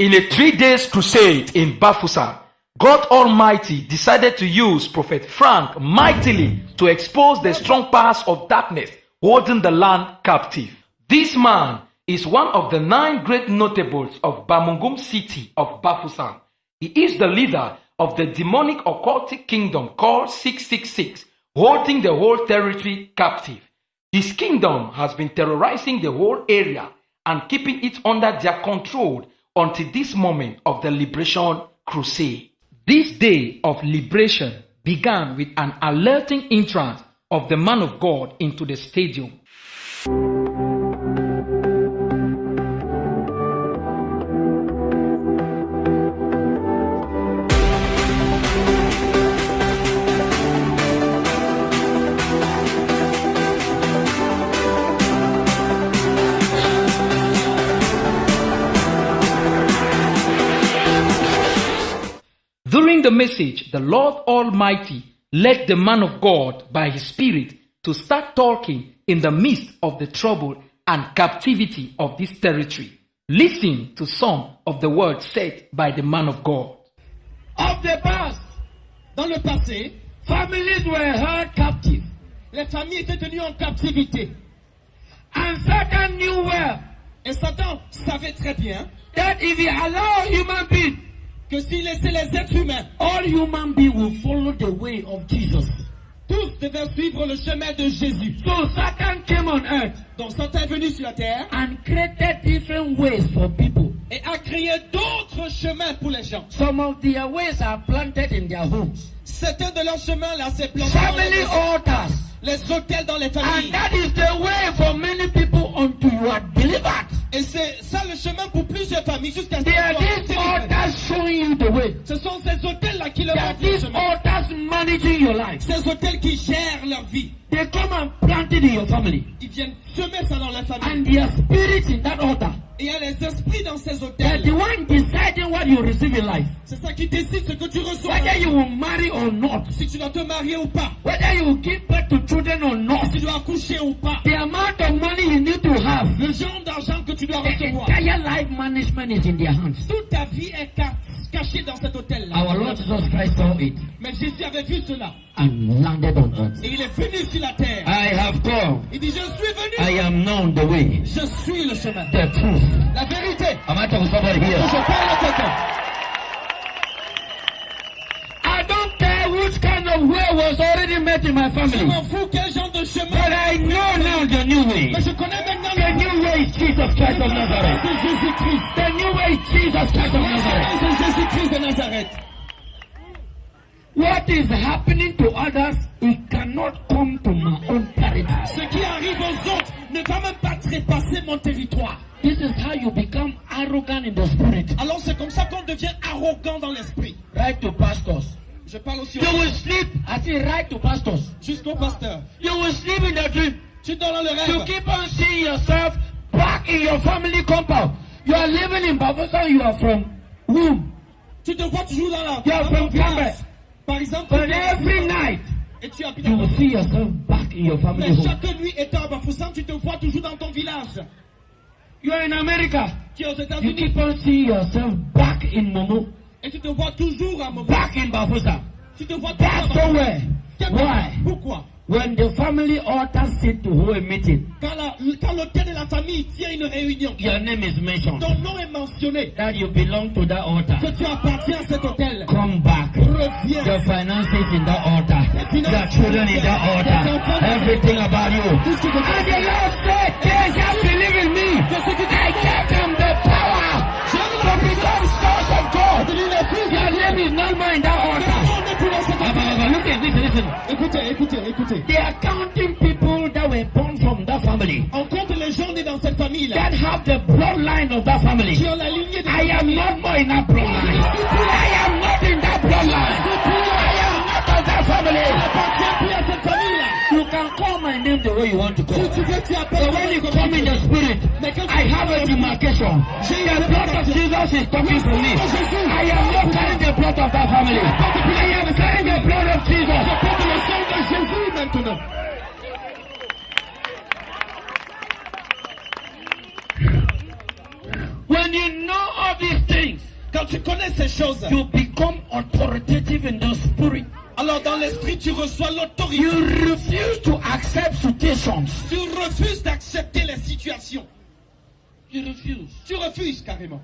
In a 3-day crusade in Bafoussam, God Almighty decided to use Prophet Frank mightily to expose the strong powers of darkness holding the land captive. This man is one of the 9 great notables of Bamungum city of Bafoussam. He is the leader of the demonic occultic kingdom called 666, holding the whole territory captive. His kingdom has been terrorizing the whole area and keeping it under their control until this moment of the liberation crusade. This day of liberation began with an alerting entrance of the man of God into the stadium. During the message, the Lord Almighty led the man of God by his Spirit to start talking in the midst of the trouble and captivity of this territory. Listen to some of the words said by the man of God. Of the past, dans le passé, families were held captive. Les familles étaient tenues en captivité. And Satan knew well, et Satan savait très bien, that if he allowed human beings, que s'il laissait les êtres humains, all human beings will follow the way of Jesus. Tous devaient suivre le chemin de Jésus. So Satan came on earth. Donc Satan est venu sur la terre and created different ways for people. Et a créé d'autres chemins pour les gens. Some of their ways are planted in their homes. Certains de leurs chemins là c'est planté family altars. Les hôtels dans les familles. And that is the way for many people until you are delivered. Et c'est ça le chemin pour plusieurs familles jusqu'à ce que these altars showing you the way. Ce sont ces hôtels là qui leur montrent le chemin. Altars managing your life. Ces hôtels qui gèrent leur vie. They come and plant it in your family. Ils viennent semer ça dans la famille. And there are spirits in that altar. Et il y a les esprits dans ces hôtels. The one deciding what you receive in life. C'est ça qui décide ce que tu reçois. Whether you will marry or not. Si tu dois te marier ou pas. Whether you will give birth to children or not. Si tu dois accoucher ou pas. The amount of money you need to have. Le genre d'argent que tu dois recevoir. The entire life management is in their hands. Toute ta vie est cachée dans cet hôtel là. Our Lord Jesus Christ saw it. Mais Jésus avait vu cela. And landed on earth. Et il est venu sur la terre. I have come. Il dit je suis venu. I am known the way. Je suis le chemin. The truth. La vérité. Am I talking to somebody here? Je parle à quelqu'un. I don't care which kind of way was already met in my family. Je m'en fous quel genre de chemin. But I know now the new way. Mais je connais maintenant the new way is Jesus Christ of Nazareth. C'est Jésus-Christ. The new way is Jesus Christ of Nazareth. C'est Jésus-Christ de Nazareth. What is happening to others, it cannot come to my own territory. Ce qui arrive aux autres ne va même pas trépasser mon territoire. This is how you become arrogant in the spirit. Alors c'est comme ça qu'on devient arrogant dans l'esprit. Right to pastors. Je parle aussi. You will sleep. I say right to pastors. Jusqu'au pasteur. You will sleep in the dream. Tu dors dans le rêve. You keep on seeing yourself back in your family compound. You are living in Bafoussam. You are from whom? Tu te vois toujours dans la. You are from Cambrai. Par exemple, But every night, et tu habites you à will see yourself back in your family mais home. chaque nuit étant à Bafoussam, tu te vois toujours dans ton village. You are in America. Tu es aux You États-Unis keep on seeing yourself back in Momo, et tu te vois toujours à Momo. back in Bafusa. Tu te vois Back toujours à somewhere. Quel- Why? Pourquoi? When the family altar sit to hold a meeting, Quand l'hôtel de la famille tient une réunion, your name is mentioned. ton nom est mentionné, That you belong to that altar. que tu appartiens à cet hôtel. Come back. Reviens. Your finances in that altar. Your children in that altar. Everything about you. Tout ce qui te And the Lord said, they shall believe in me. I gave them the power to become sons of God. Your name is not more in that altar. Look at this, listen. Écoutez. They are counting people that were born from that family. On compte les gens nés dans cette famille-là. That have the bloodline of that family. Qui ont la lignée de I am not more in that bloodline. I am not in that bloodline. I am not of that family. n'appartient plus à cette famille-là. You can call my name the way you want to call. Si tu veux, tu appelles. But when you come in the spirit, I have a demarcation. The blood of Jesus is talking to me. I am not carrying the blood of that family. I am carrying the blood of Jesus. Je porte le sang de Jésus maintenant. When you know all these things, Quand tu connais ces choses, you become authoritative in the spirit. alors dans l'esprit, tu reçois l'autorité. You refuse to accept situations. Tu refuses d'accepter les situations. You refuse. Tu refuses carrément.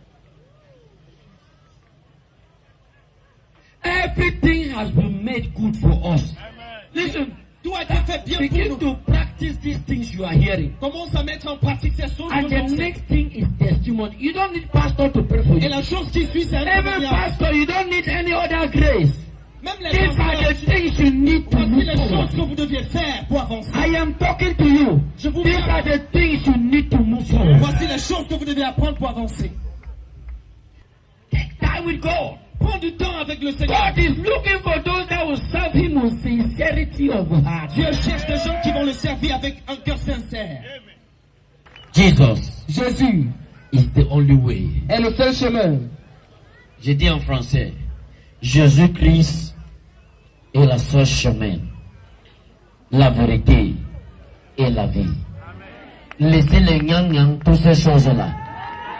Everything has been made good for us. Listen, Tout a été fait bien pour begin nous. to practice these things you are hearing. Commence à mettre en pratique ces choses. And que the l'on sait. next thing is testimony. You don't need pastor to pray for Et you. la chose qui suit, c'est un Even témoignage. pastor, you don't need any other grace. Même les These are the pasteurs, things you need to voici move les choses forward. que vous deviez faire pour avancer. I am talking to you. Je vous These parle. are the things you need to move forward. Voici les choses que vous devez apprendre pour avancer. Take time with God. Prends du temps avec le Seigneur. God is looking for those that will serve Him with sincerity of heart. Dieu cherche des gens qui vont le servir avec un cœur sincère. Jésus is the only way. Est le seul chemin. Je dis en français, Jésus-Christ est le seul chemin, la vérité et la vie. Laissez les gnang-gnang, toutes ces choses-là,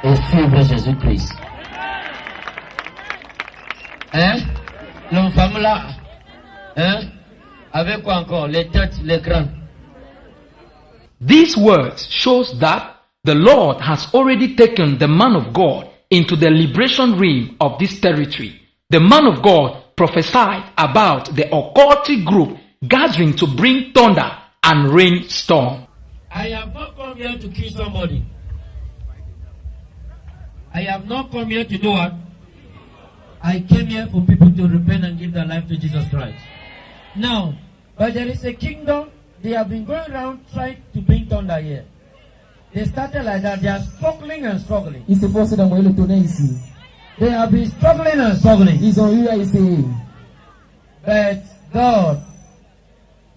et suivre Jésus-Christ. Hein? L'homme femme là, hein? Avec quoi encore? Les têtes, les crânes. These words shows that the Lord has already taken the man of God into the liberation realm of this territory. The man of God prophesied about the occultic group gathering to bring thunder and rainstorm. I have not come here to kill somebody. I have not come here to do what? I came here for people to repent and give their life to Jesus Christ. Now, but there is a kingdom, they have been going around trying to bring thunder here. They started like that, they are struggling and struggling. Ils s'efforcent d'envoyer le tonnerre ici. They have been struggling and struggling. Ils ont eu à essayer. But God,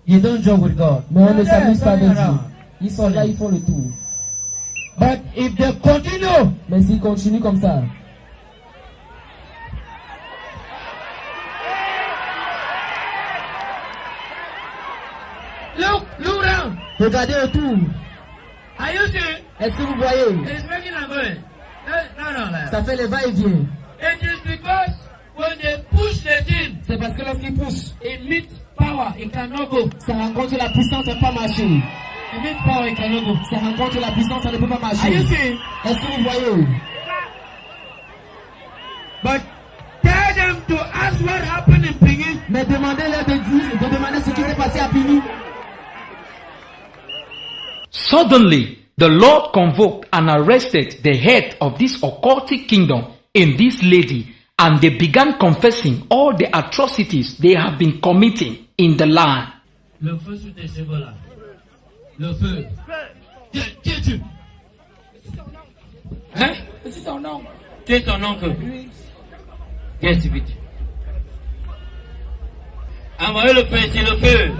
you don't joke with God. Mais on ne They're s'amuse pas turning avec Dieu. around. Ils sont là, ils font le tour. But if they continue, Mais s'ils continuent comme ça, look around. regardez autour. Are you seeing? Est-ce que vous voyez? It's making a going. No, like. Ça fait les va-et-vient. It is because when they push the thing, C'est parce que lorsqu'ils poussent, it meets power, it cannot go. ça rencontre la puissance, ça ne peut pas marcher. It meets power, it cannot go. Ça rencontre la puissance, ça ne peut pas Are marcher. you seeing? Est-ce que vous voyez? But tell them to ask what happened in Pingin. Mais demandez-leur de dire, de demander ce qui s'est passé à Pini. Suddenly, the Lord convoked and arrested the head of this occultic kingdom in this lady, and they began confessing all the atrocities they have been committing in the land. Le feu sous tes cheveux là. Le feu. Qui es-tu? Hein? C'est son nom. Tu es son oncle. Qu'est-ce vite? Envoyez le feu ici, le feu.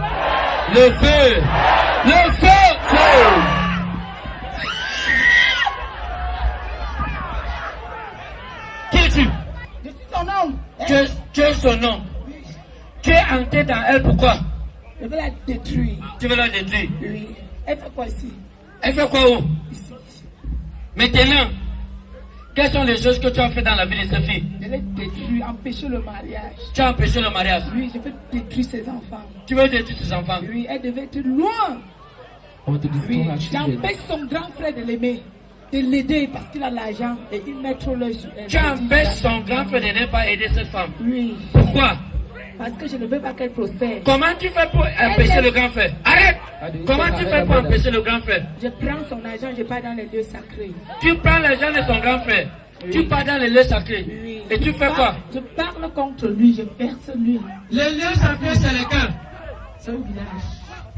Le feu. Le feu. Feu. Qui es-tu? Je suis son nom. Tu es son nom. Tu es entré dans elle, pourquoi? Je vais la détruire. Tu veux la détruire? Oui. Elle fait quoi ici? Elle fait quoi où? Ici. Maintenant, quelles sont les choses que tu as fait dans la vie de cette fille? Je l'ai détruire, empêcher le mariage. Tu as empêché le mariage. Oui, je veux détruire ses enfants. Tu veux détruire ses enfants. Oui, elle devait être loin. On va te Oui, destroy our children. j'empêche son grand frère de l'aimer, de l'aider parce qu'il a l'argent et il met trop l'œil sur elle. Tu empêches son grand frère de ne pas aider cette femme. Oui, Pourquoi? parce que je ne veux pas qu'elle prospère. Comment tu fais pour empêcher le grand frère? Arrête! Comment tu fais pour empêcher le grand frère? Je prends son argent, je pars dans les lieux sacrés. Tu prends l'argent de son grand frère. Tu pars dans les lieux sacrés. Oui. Et tu fais quoi? Je parle contre lui, je verse lui. Les lieux sacrés, c'est lesquels? C'est un village.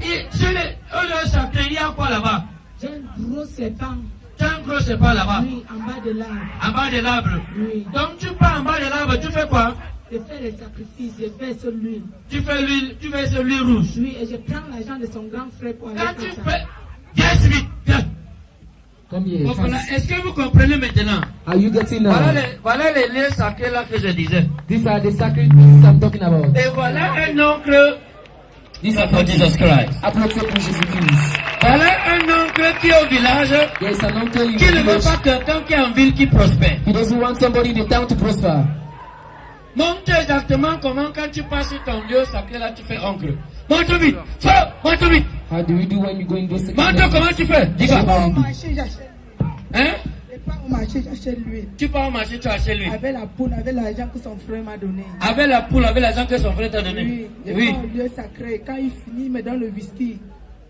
Et sur les lieux sacrés, il y a quoi là-bas? J'ai un gros serpent, Tu as un gros sépa là-bas, oui, en bas de l'arbre. en bas de l'arbre. Oui. Donc tu pars en bas de l'arbre, tu fais quoi? Je fais les sacrifices, je verse l'huile. Tu fais l'huile, tu mets sur l'huile rouge. Oui, et je prends l'argent de son grand frère pour aller Quand tu faire ça. fais... Viens ici vite, viens. Come here. Bon, voilà. fast. Est-ce que vous comprenez maintenant? Are you getting now? Voilà les lieux sacrés là que je disais. These are the sacred places I'm talking about. Et voilà un oncle. These are For Jesus Christ. appropriate pour Jésus-Christ. Voilà un oncle qui est au village, There is an uncle in qui the ne veut village. pas quelqu'un qui est en ville qui prospère. He doesn't want somebody in the town to prosper. Montre exactement comment quand tu passes sur ton lieu sacré là tu fais oncle. Montre vite. Fais, montre vite. How do we do when you go in those sacred Montre places? comment tu fais. Dis Je quoi. pars au marché, j'achète. Hein? Je pars au marché, j'achète l'huile. Tu pars au marché, tu achètes lui. Avec la poule, avec l'argent que son frère m'a donné. Avec la poule, avec l'argent que son frère t'a Oui, donné. je Oui. pars au lieu sacré. Quand il finit, il me donne le whisky.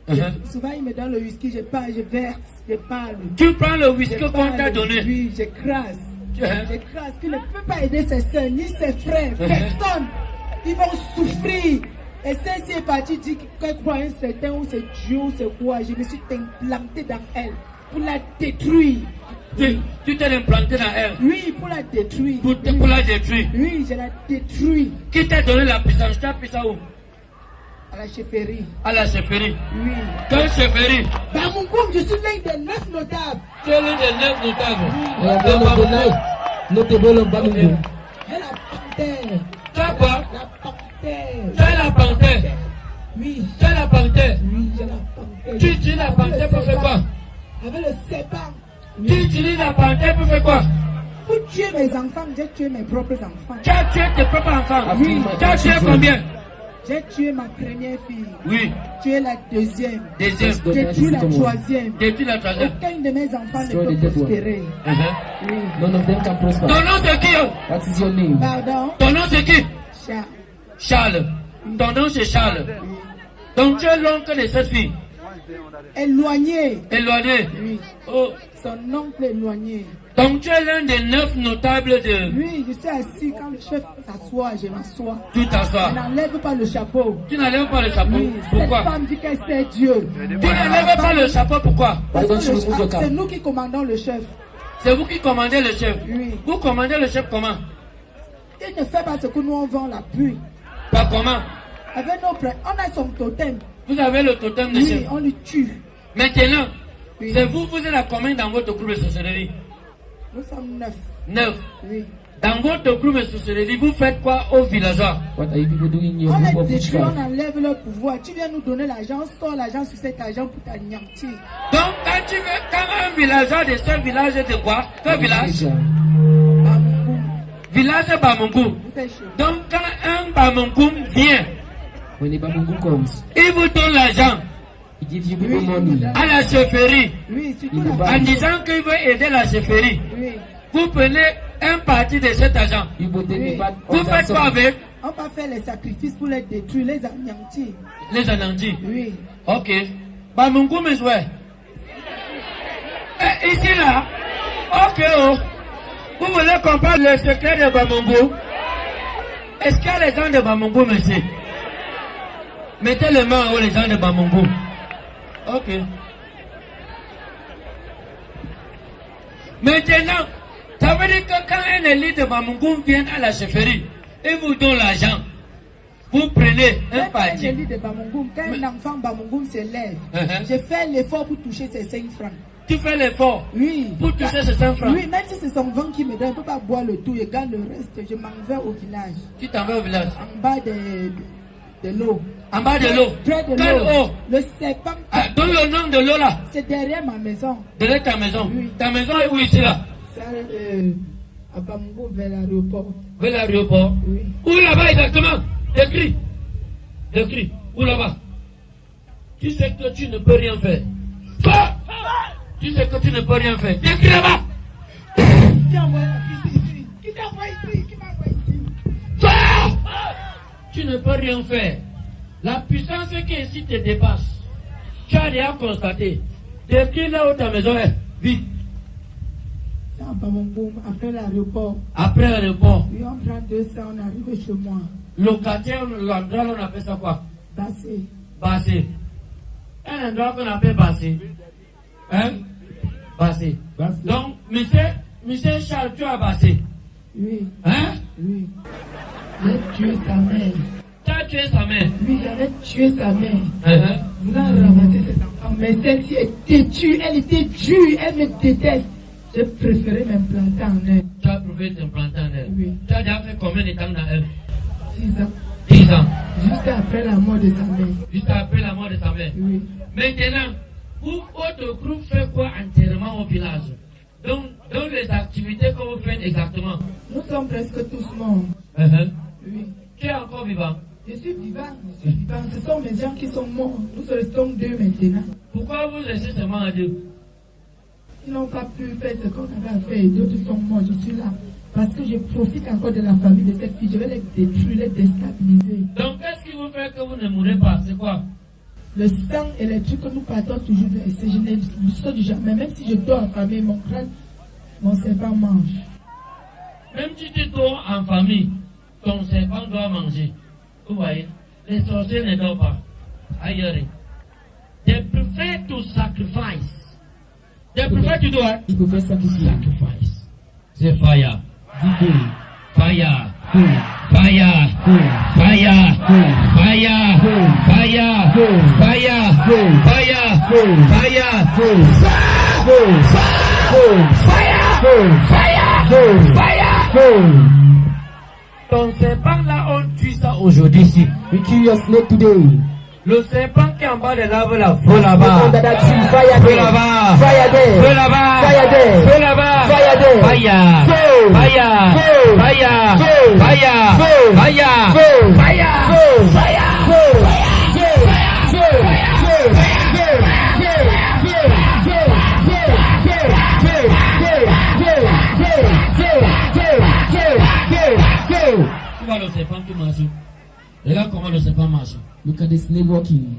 Uh-huh. Souvent, il me donne le whisky, je pars, je verse, je parle. Tu prends le whisky Je qu'on t'a parle, donné. Oui, j'écrase. Hein? J'écrase qu'il ne peut pas aider ses soeurs ni ses frères. Personne. Ils vont souffrir. Et celle-ci est partie dire qu'elle croit un certain ou c'est Dieu ou c'est quoi. Je me suis implanté dans elle pour la détruire. Tu t'es implanté dans elle Oui, pour la détruire. pour la détruire. Oui, je la détruis Qui t'a donné la puissance? Tu as pris ça où? à la chefferie. À la chefferie. Oui. Quelle chefferie? Dans mon groupe, je suis l'un des 9 notables. Tu es l'un des 9 notables. I am one of the nine notable of Bamingo. J'ai la panthère. Tu as quoi? La panthère. Tu as la panthère. Oui. Tu as la panthère. Oui, j'ai la panthère. Tu utilises la panthère pour faire quoi? Avec le serpent. Tu utilises la panthère pour faire quoi? Pour tuer mes enfants, j'ai tué mes propres enfants. Tu as tué tes propres enfants. Oui. Tu as tué combien? J'ai tué ma première fille. Oui. Tué la deuxième. Deuxième. J'ai tué la troisième. Depuis la troisième. Aucun de mes enfants Destroy ne the peut dead one. prospérer. Uh-huh. Oui. None of them can prosper. Ton nom c'est qui? What is your name? Pardon? Ton nom c'est qui? Chat. Charles. Ton nom c'est Charles. Donc tu es l'oncle de cette fille. Éloigné. Éloigné. Oui. Oh. Son oncle éloigné. Donc tu es l'un des 9 notables de Oui, je suis assis quand le chef s'assoit, je m'assois. tout à Je ça. n'enlève pas le chapeau. Tu n'enlèves pas le chapeau. Oui, cette Pourquoi? femme dit qu'elle sait Dieu. Tu n'enlèves pas le chapeau. Pourquoi? Parce Why que don't you remove your cap? c'est nous qui commandons le chef. C'est vous qui commandez le chef. Oui. Vous commandez le chef comment? Il ne fait pas ce que nous on vend la pluie. Pas comment? Avec nos prêts, on a son totem. Vous avez le totem de Oui, chef. on lui tue. Maintenant, Oui. c'est vous êtes la combien dans votre groupe de sorcellerie? Nous sommes 9. 9. Oui. Dans votre groupe de sorcellerie, vous faites quoi aux villageois? What are you people doing in your On group les of détruit, witchcraft? on enlève leur pouvoir. Tu viens nous donner l'argent, on sort l'argent sur cet argent pour t'anéantir. Donc, quand un villageois de ce village est de quoi? Quel village? Bamboum, Village Bamungu. vous faites chaud. Donc, quand un Bamungu vient, When the Babungu comes, il vous donne l'argent he gives you people money. à la chefferie Oui, surtout Il la va- en femme. disant qu'il veut aider la chefferie. Oui. Vous prenez un parti de cet argent. You go take Oui. me back Vous on that faites quoi song. avec On va faire les sacrifices pour les détruire, les anéantir. les anandis? Oui. Ok. Bamungu me jouait. Ici là. Ok. Oh. Vous voulez comprendre le secret de Bamungu? Est-ce qu'il y a les gens de Bamungu, monsieur? Mettez les mains en haut, les gens de Bamungu. Ok. Maintenant, ça veut dire que quand un élite de Bamungu vient à la chefferie et vous donne l'argent, vous prenez un Quand parti. un de Bamungoum, quand un enfant Bamungoum se lève, Uh-huh. je fais l'effort pour toucher ses 5 francs. tu fais l'effort Oui. pour toucher ces 5 francs. Oui, même si c'est son vent qui me donne, je ne peux pas boire le tout. Je garde le reste. Je m'en vais au village. Tu t'en vas au village. En bas de l'eau. En bas de l'eau. Près de Quelle l'eau. eau? Le serpent. Donne le nom de l'eau là. C'est derrière ma maison. Derrière ta maison. Oui. Ta maison est où ici là? Ça, à Bamako, vers l'aéroport. Vers l'aéroport. Oui. Où là-bas exactement? Décris. Décris. Où là-bas? Tu sais que tu ne peux rien faire. Tu sais que tu ne peux rien faire. Décris là-bas. Qui envoie ici? Qui t'envoie ici? Qui m'envoie ici? Tu ne peux rien faire. La puissance qui est ici te dépasse. Tu as rien constaté. Décris là où ta maison est. Vite. C'est à Bamako, après l'aéroport. Après l'aéroport. Oui, on prend 200, on arrive chez moi. Locataire, l'endroit on appelle ça quoi? Bassé. Bassé. Un endroit qu'on appelle Bassé. Hein? Bassé. Donc, monsieur Charles, tu as Bassé. Oui. Hein? Oui. J'ai tué sa mère. Tu as tué sa mère. Oui, j'avais tué sa mère. Voulant ramasser cet enfant. Mais celle-ci est têtue. Elle était dure. Elle me déteste. J'ai préféré m'implanter en elle. Tu as préféré t'implanter en elle. Oui. Tu as déjà fait combien de temps dans elle? 6 ans. 10 ans. Juste après la mort de sa mère. Juste après la mort de sa mère. Oui. Maintenant, votre groupe fait quoi entièrement au village? Donc les activités que vous faites exactement. Nous sommes presque tous morts. Oui. Tu es encore vivant. Je suis vivant. Ce sont mes gens qui sont morts. Nous restons 2 maintenant. Pourquoi vous laissez seulement à Dieu? Ils n'ont pas pu faire ce qu'on avait à faire. D'autres sont morts. Je suis là. Parce que je profite encore de la famille de cette fille. Je vais les détruire, les déstabiliser. Donc qu'est-ce qui vous fait que vous ne mourrez pas? C'est quoi? Le sang et les trucs que nous partons toujours verser, je ne le saute jamais. Même si je dors en famille, mon crâne, mon serpent mange. Même si tu dors en famille, ton serpent doit manger. Vous voyez? Les sorciers ne dorment pas. Ailleurs. They prefer to sacrifice. They prefer to do what? Il peut faire sacrifice. Sacrifice. C'est fire. Dis-le. Fire. Feu. Fire. Feu. Fire. Feu. Fire. Feu. Fire. Feu. Fire. Feu. Fire. Feu. Fire. Feu. Feu. Feu. Feu. Feu. Fire. Feu. Ton serpent là, on tue ça aujourd'hui ici. We kill your snake today. Le serpent qui est en bas de l'arbre là, feu là-bas. Under that tree, fire Feu there. là-bas. Fire there. Feu là-bas. Fire there. Feu là-bas. Fire there. Fire. Feu. Fire. Feu. Fire. Feu. Fire. Feu. Fire. Feu. Fire. Feu. Fire. Feu. Feu. Tu vois le serpent qui marche. Regarde comment le serpent marche. Look at the snake walking.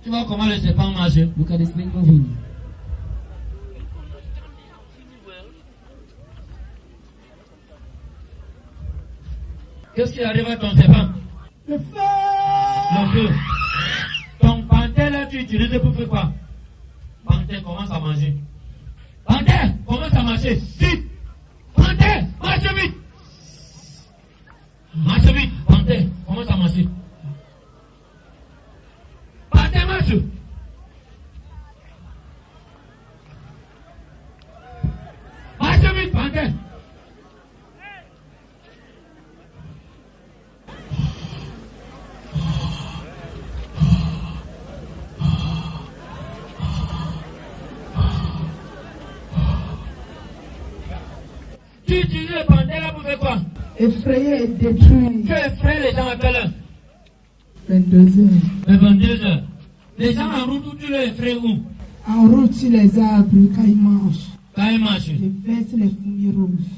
Tu vois comment le serpent marche. Look at the snake moving. Qu'est-ce qui arrive à ton serpent? Le feu! Le feu. Ton panthère là, tu utilises pour faire quoi? Panthère commence à manger. Panthère commence à marcher. Vite! Panthère, marche vite! Marche vite, panthère, commence à marcher. Panthère, marche! Marche vite, panthère! Tu utilises le panthère là pour faire quoi? Effrayé et détruit. Tu effraies les gens à quelle heure? 22h. À 22h. Les gens en route où tu les effraies où? En route sur les arbres, quand ils marchent, Quand ils marchent. je verse les fumées rouges.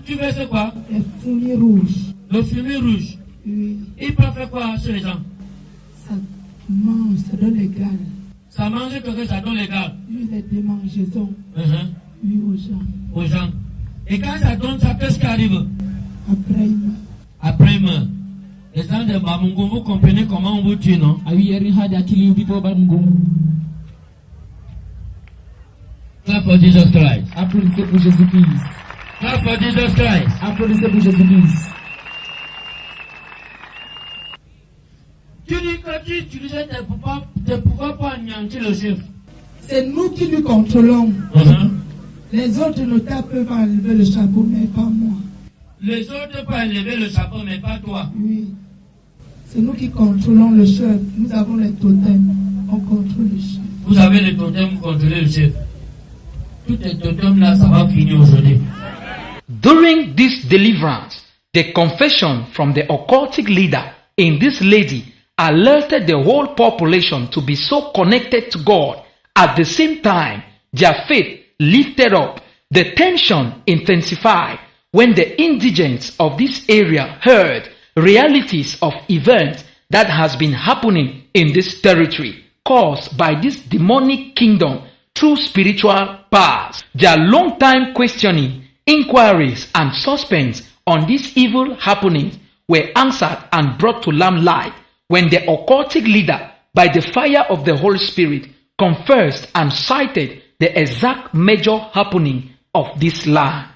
Tu verses quoi? Les fumées rouges. Le fumier rouge. Oui. Ils peuvent faire quoi chez les gens? Ça mange, ça donne les gales. Ça mange que ça donne les gars. Oui, les démangeaisons. Oui, aux gens. Aux gens. Et quand ça donne ça, qu'est-ce qui arrive? Après, ils meurent. Après, il meurt. Les gens de Bamungo, vous comprenez comment on vous tue, non? Are we hearing how they are killing you people of Bamungum? Clap for Jesus Christ. Applaudissez pour Jésus-Christ. Clap for Jesus Christ. Applaudissez pour Jésus-Christ. Tu dis que tu utilisais tes pouvoirs pour anéantir le chef. C'est nous qui lui contrôlons. Uh-huh. Les autres ne peuvent pas enlever le chapeau, mais pas moi. Les autres peuvent enlever le chapeau, mais pas toi. Oui. C'est nous qui contrôlons le chef. Nous avons les totems. On contrôle le chef. Vous avez les totems, vous contrôlez le chef. Tous les totems là, ça va finir aujourd'hui. During this deliverance, the confession from the occultic leader in this lady alerted the whole population to be so connected to God. At the same time, their faith lifted up. The tension intensified when the indigents of this area heard realities of events that has been happening in this territory caused by this demonic kingdom through spiritual powers. Their long time questioning, inquiries and suspense on these evil happenings were answered and brought to lamplight when the occultic leader, by the fire of the Holy Spirit, confessed and cited the exact major happening of this land.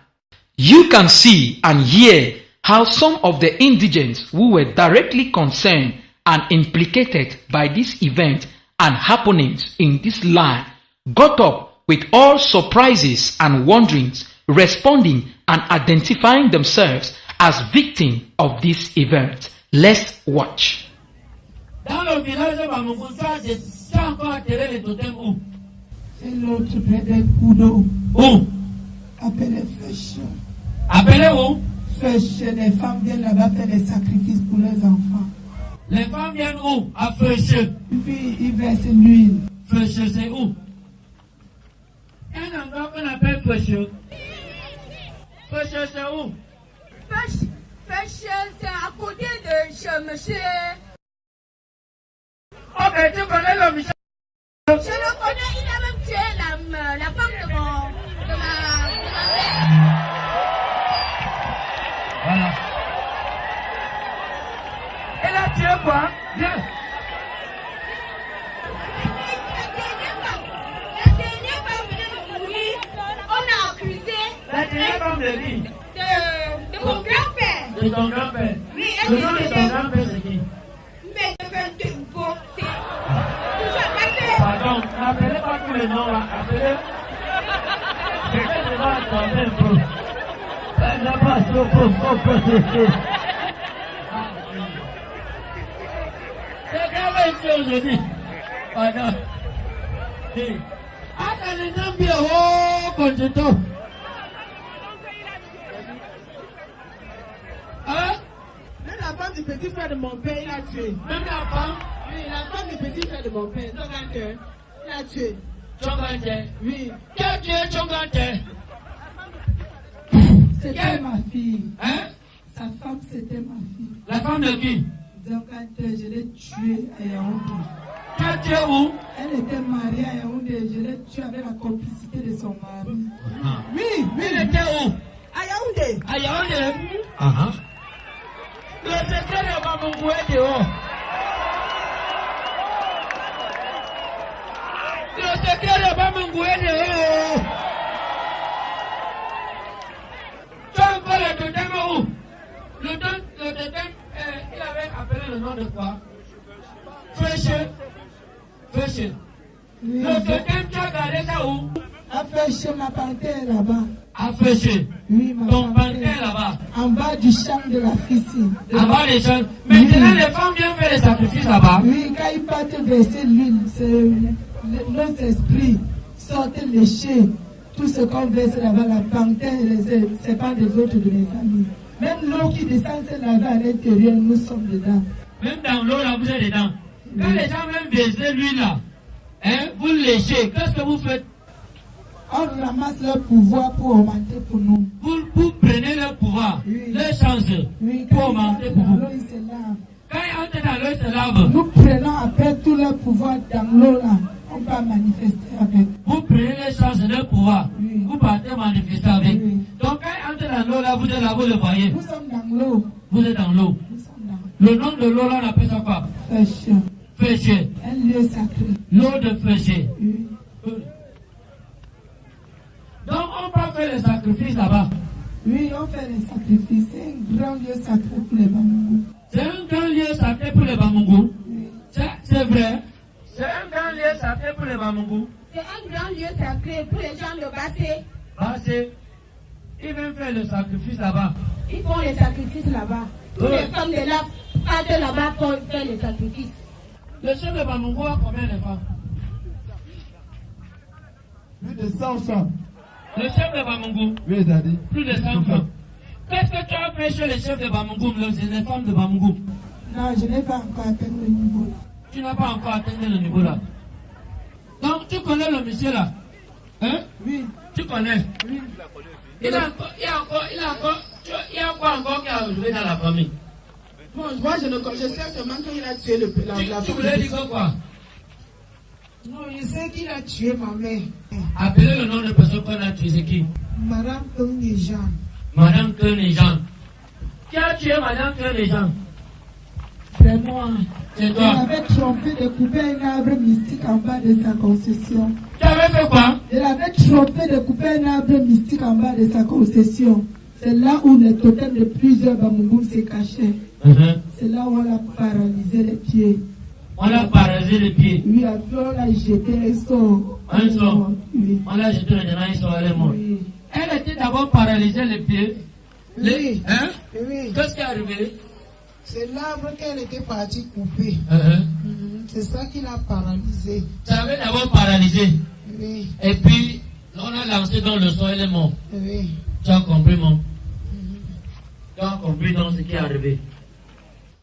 You can see and hear how some of the indigents who were directly concerned and implicated by this event and happenings in this land got up with all surprises and wonderings, responding and identifying themselves as victims of this event. Let's watch. Dans le village de Bamoukou, tu as encore atterré les totems où? Et l'autre près des coups d'eau. Où? Appelé Fèche. Appelez où? Fèche, les femmes viennent là-bas faire des sacrifices pour leurs enfants. Les femmes viennent où? À Fèche. Puis ils versent l'huile. Fèche, c'est où? Un endroit qu'on appelle Fèche. Fèche, c'est où? Fèche, c'est à côté de chez monsieur. Ok, tu connais le Michel? Je le connais, il a même tué la femme de ma mère. Voilà. Elle a tué quoi? Viens. La dernière femme de mourir, on a accusé. La dernière femme de qui? De mon grand-père. De ton grand-père. Oui, Le nom de ton grand-père, c'est qui? Mais de 22 go, c'est. Pardon, n'appelez pas tous les noms là, appelez. C'est que je vais attendre un peu. Elle n'a pas c'est grave ici aujourd'hui. Pardon. Attends, les noms bien haut, content. Hein? Même la femme du petit frère de mon père, il a tué. Même la femme? Oui, la femme du petit frère de mon père, Tchongante, il a tué. Tchongante? Oui. Qui a tué Tchongante? C'était ma fille. Hein? Sa femme, c'était ma fille. La femme de qui? Tchongante, je l'ai tuée à Yaoundé. Tu as tué où? Elle était mariée à Yaoundé, je l'ai tuée avec la complicité de son mari. Oui, Elle était où? à Yaoundé. À Yaoundé? Le secret de Bamoukou est dehors. Le secret de Bamoukou est dehors. Tu as encore le totem où? Le totem, il avait appelé le nom de quoi? Fèche. Fèche. Oui, Le totem, tu as gardé ça où? a fait chez ma panthère là-bas. À Fèche. Oui, ma Ton panthère panthère. là-bas. En bas du champ de la fille. En bas des gens. Maintenant, les femmes viennent faire les sacrifices là-bas. Oui, quand ils partent verser l'huile, notre esprit sortent lécher tout ce qu'on verse là-bas, la panthère c'est pas des autres de mes amis. Même l'eau qui descend là-bas à l'intérieur, nous sommes dedans. Même dans l'eau là, vous êtes dedans. Quand les gens viennent verser l'huile là, hein, vous léchez, qu'est-ce que vous faites? On ramasse leur pouvoir pour augmenter pour nous. Vous prenez leur pouvoir, Oui. leur chance Oui, pour quand augmenter ils pour entrent vous. dans l'eau, ils se lavent. Quand ils entrent dans l'eau, ils se lavent. Nous prenons après tout leur pouvoir dans l'eau là. On va manifester avec. Vous prenez leur chance, leur pouvoir. Oui. Vous partez manifester avec. Oui. Donc quand ils entrent dans l'eau là, vous êtes là, vous le voyez. Nous sommes dans l'eau. Vous êtes dans l'eau. Nous sommes dans Le nom de l'eau là, on appelle ça quoi? Fèche. Fèche. Un lieu sacré. L'eau de Fèche. Oui. Donc on peut faire les sacrifices là-bas. Oui, on fait les sacrifices. C'est un grand lieu sacré pour les Bamoukou. C'est un grand lieu sacré pour les Bamoukou. Oui. C'est vrai. C'est un grand lieu sacré pour les Bamoukou. C'est un grand lieu sacré pour les gens de Bassé. Bassé, ils viennent faire le sacrifice là-bas. Ils font les sacrifices là-bas. Toutes les femmes de là partent là-bas pour faire les sacrifices. Le chef de Bamungo a combien de femmes? Plus de 100 femmes. Le chef de Bamungo? Oui, Daddy. Plus de 100 femmes. Qu'est-ce que tu as fait chez les chefs de Bamungo, les femmes de Bamungo? Non, je n'ai pas encore atteint le niveau. Tu n'as pas encore atteint le niveau là. Donc tu connais le monsieur là? Hein? Oui. Tu connais? Oui. Il y a quoi encore qui a arrivé dans la famille? Bon, moi, je sais seulement qu'il a tué la Tu voulais dire quoi? Non, je sais qu'il a tué ma mère. Appelez le nom de personne qu'on a tué, c'est qui? Madame Tongijan. Madame Keunijan. Qui a tué Madame Keunijan? C'est moi. C'est Elle toi. avait trompé de couper un arbre mystique en bas de sa concession. Tu avais fait quoi? Elle avait trompé de couper un arbre mystique en bas de sa concession. C'est là où les totems de plusieurs Bamungoum se cachaient. C'est là où on a paralysé les pieds. On a paralysé les pieds. Oui, après on l'a jeté un sort. Un sort. Oui. On l'a jeté maintenant, ils sont allés morts. Oui. Elle était d'abord paralysée les pieds. Oui. Hein? Oui. Qu'est-ce qui est arrivé? C'est l'arbre qu'elle était partie couper. C'est ça qui l'a paralysé. Ça avait d'abord paralysé. Oui. Et puis, on a lancé dans le sol, elle est morte. Oui. Tu as compris, mon? Tu as compris dans ce qui est arrivé.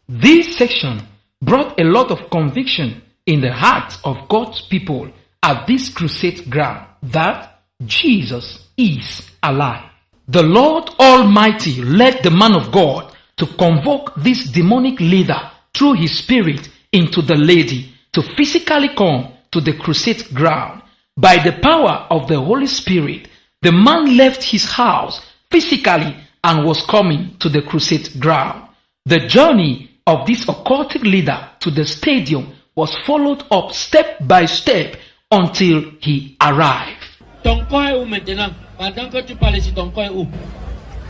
This section brought a lot of conviction in the hearts of God's people at this crusade ground that Jesus is alive. The Lord Almighty led the man of God to convoke this demonic leader through his spirit into the lady to physically come to the crusade ground. By the power of the Holy Spirit, the man left his house physically and was coming to the crusade ground. The journey of this occultic leader to the stadium was followed up step by step until he arrived. Ton corps est où maintenant? Pendant que tu parles ici, ton corps est où?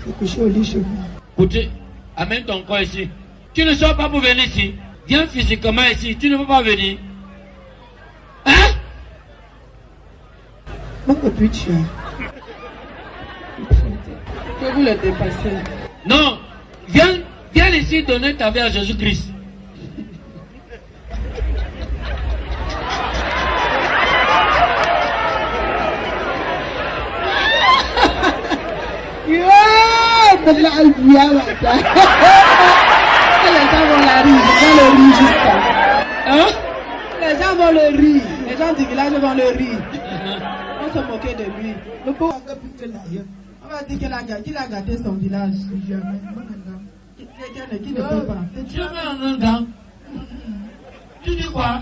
C'est couché au lit chez moi. Écoutez, amène ton corps ici. Tu ne sors pas pour venir ici. Viens physiquement ici. Tu ne peux pas venir. Hein? Mon petit chien. Que vous le dépassez. Non. Viens ici donner ta vie à Jésus-Christ. Les gens vont la rire, le rire jusqu'à. Hein? Les gens vont le rire, les gens du village vont le rire. On se moquait de lui. Le pauvre on va dire qu'il a gâté son village. Jamais. Qui ne peut pas. Tu mets un gant. Tu dis quoi?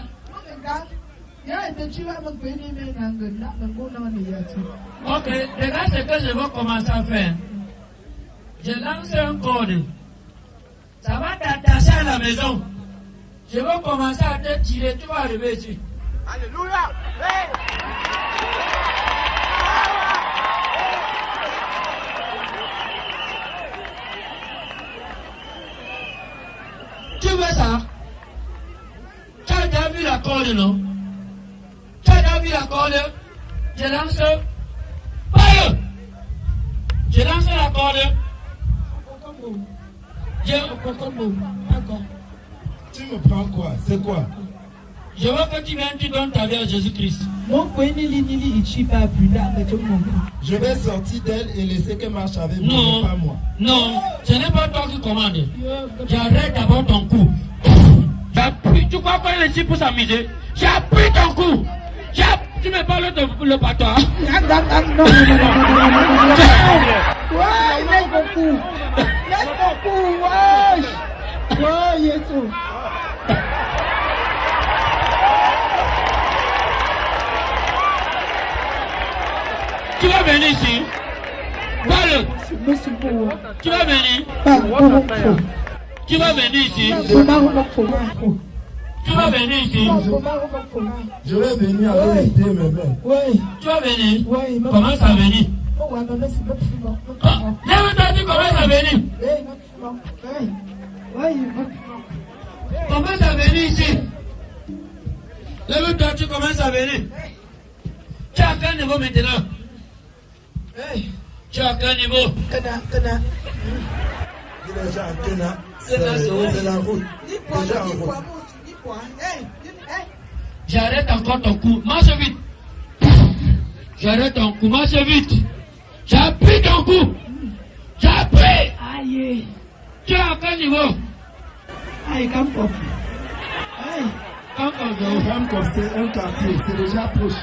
Ok, regarde ce que je vais commencer à faire. Je lance un code. Ça va t'attacher à la maison. Je vais commencer à te tirer. Tu vas arriver ici. Alléluia. Tu veux ça? Tu as déjà vu la corde, non? Tu as déjà vu la corde? Je lance. Fire! Je lance la corde. Tu me prends quoi? C'est quoi? Je veux que tu viennes, tu donnes ta vie à Jésus-Christ. Je vais sortir d'elle et laisser qu'elle marche avec moi, Non, pas moi. non, ce n'est pas toi qui commande. J'arrête d'abord ton coup. J'appuie, tu crois qu'on est ici pour s'amuser? J'appuie ton coup. Tu me parles de le patois. Ouais, laisse beaucoup. Laisse beaucoup, ouais. Ouais, Yesu. Tu vas venir ici. Parle. Tu vas venir. Tu vas venir ici. Tu vas venir ici. Je vais venir avec l'idée, mes mains. Tu vas venir. Commence à venir. Lève-toi, tu commences à venir. Commence à venir ici. Lève-toi, tu commences à venir. Tu es à quel niveau maintenant? Hey, Tu es à quel niveau? Kena. Il est déjà en Kenya. C'est la route. Ni poids, Déjà en ni route. poids, ni poids. Hey. J'arrête encore ton coup. Marche vite. J'arrête ton coup. Marche vite. J'appuie ton coup. J'appuie. Aïe. Tu es à quel niveau? Aïe, comme pop. Aïe. Femme comme c'est un quartier, c'est déjà proche.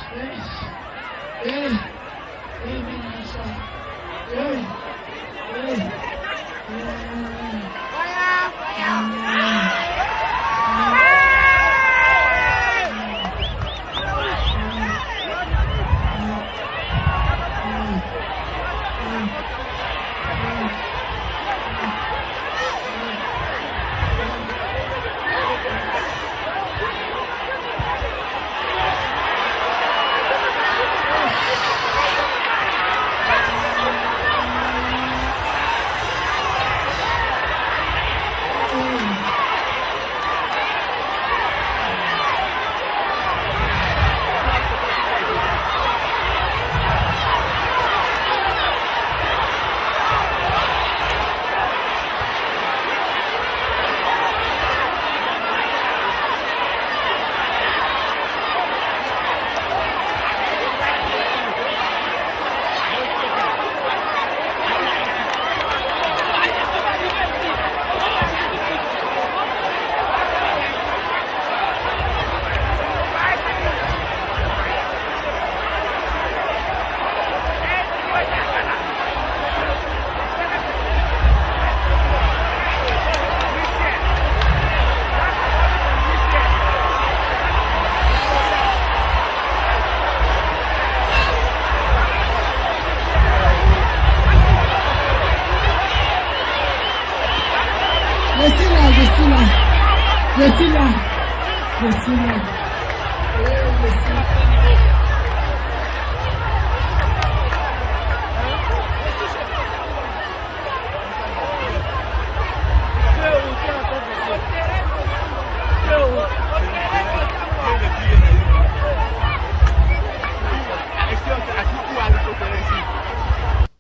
Je suis là.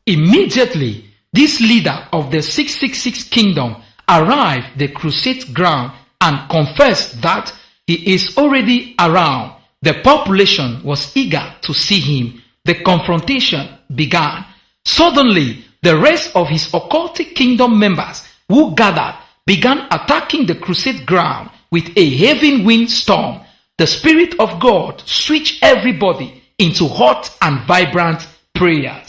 Immediately, this leader of the 666 kingdom arrived the crusade ground and confessed that he is already around. The population was eager to see him. The confrontation began. Suddenly, the rest of his occultic kingdom members who gathered began attacking the crusade ground with a heavy windstorm. The Spirit of God switched everybody into hot and vibrant prayers.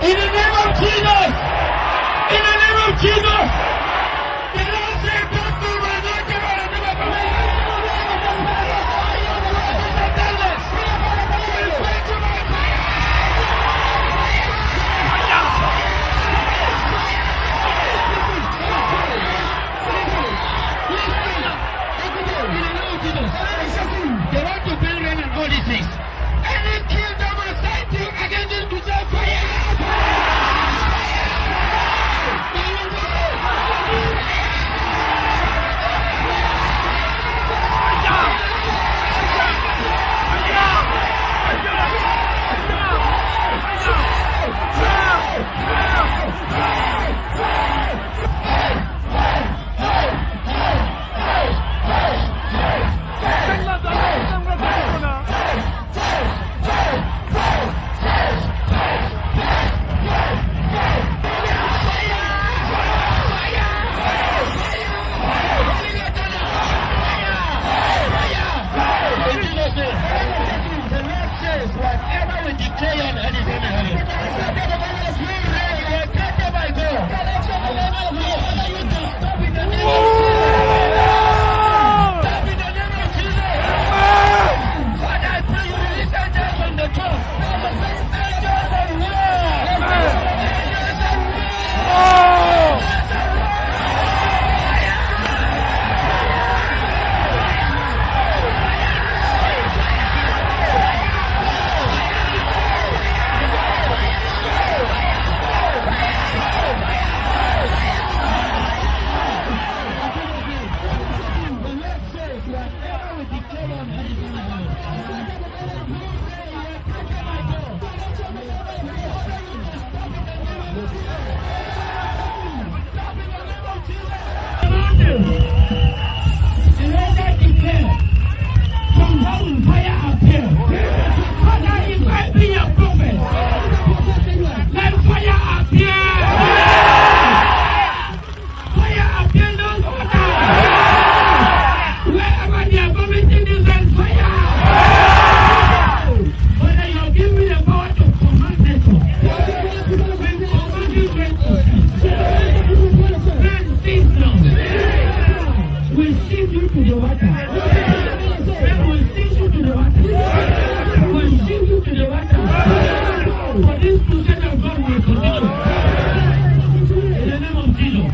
In the name of Jesus! In the name of Jesus! The Lord said, "Pastor, my Lord, come on, come on, come They want to bring rain and all these things. Any kingdom assigned to against this to say fire! Elijah declared, from heaven fire appeared. Father, if I be a prophet, let fire appear. Fire appear now, Father. Wherever they are vomiting this and fire. Father, you have given me the power to command them. When command you rain to cease. Rain cease now. We send you to the water. Rain will send you to the water. We send you to the water. For this crusade of God will continue. In the name of Jesus.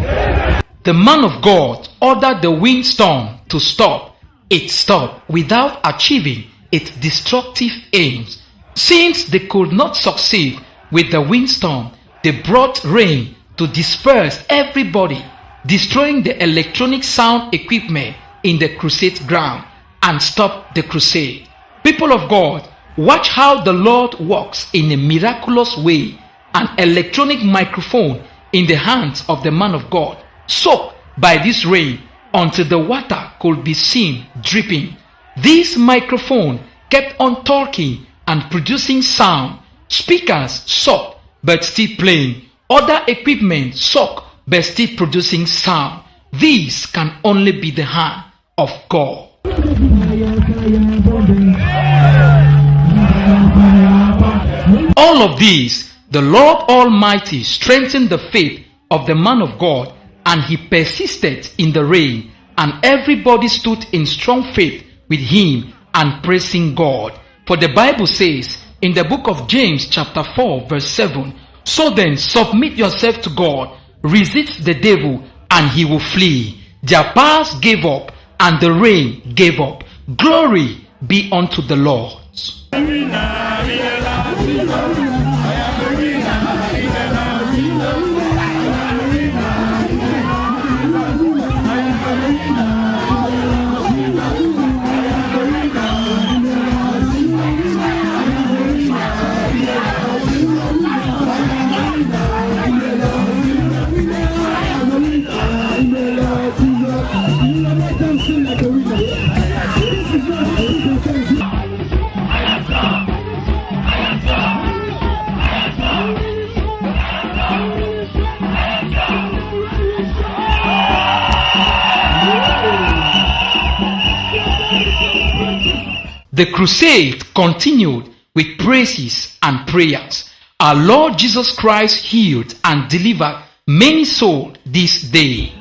The man of God ordered the windstorm to stop. It stopped without achieving its destructive aims. Since they could not succeed with the windstorm, they brought rain to disperse everybody, destroying the electronic sound equipment in the crusade ground and stop the crusade. People of God, watch how the Lord works in a miraculous way. An electronic microphone in the hands of the man of God soaked by this rain until the water could be seen dripping. This microphone kept on talking and producing sound. Speakers soaked but still playing. Other equipment soaked but still producing sound. This can only be the hand of God. All of these, the Lord Almighty strengthened the faith of the man of God, and he persisted in the rain, and everybody stood in strong faith with him and praising God. For the Bible says in the book of James chapter 4 verse 7, so then submit yourself to God, resist the devil, and he will flee. Their powers gave up, and the rain gave up. Glory be unto the Lord. The crusade continued with praises and prayers. Our Lord Jesus Christ healed and delivered many souls this day.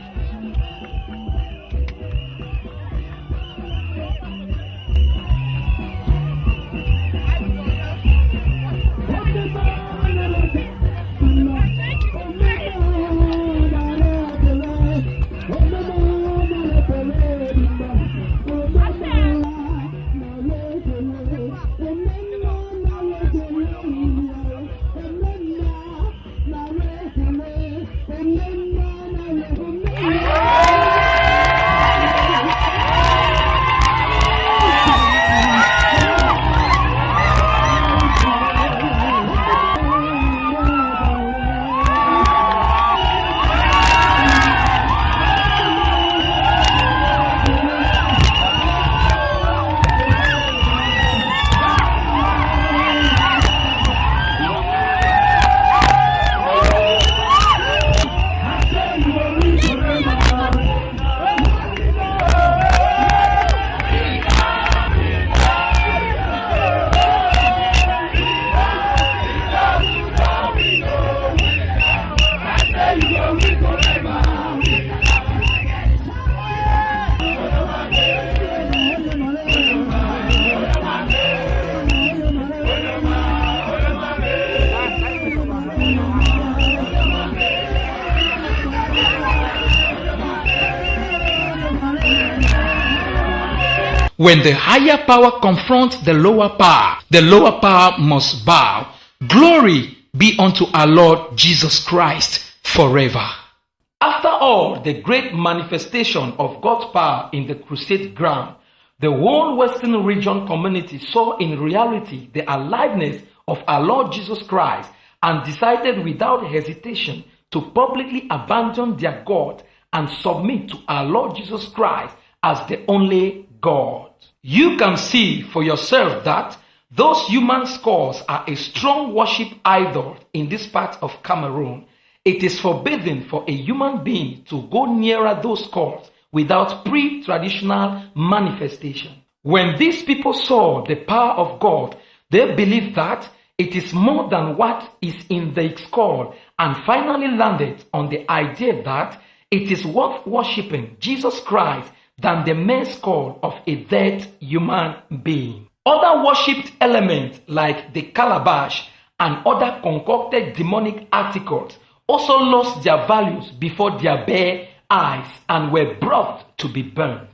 When the higher power confronts the lower power must bow. Glory be unto our Lord Jesus Christ forever. After all the great manifestation of God's power in the crusade ground, the whole Western region community saw in reality the aliveness of our Lord Jesus Christ and decided without hesitation to publicly abandon their God and submit to our Lord Jesus Christ as the only God. You can see for yourself that those human skulls are a strong worship idol in this part of Cameroon. It is forbidden for a human being to go nearer those skulls without pre-traditional manifestation. When these people saw the power of God, they believed that it is more than what is in the skull and finally landed on the idea that it is worth worshipping Jesus Christ than the mere skull of a dead human being. Other worshipped elements like the calabash and other concocted demonic articles also lost their values before their bare eyes and were brought to be burnt.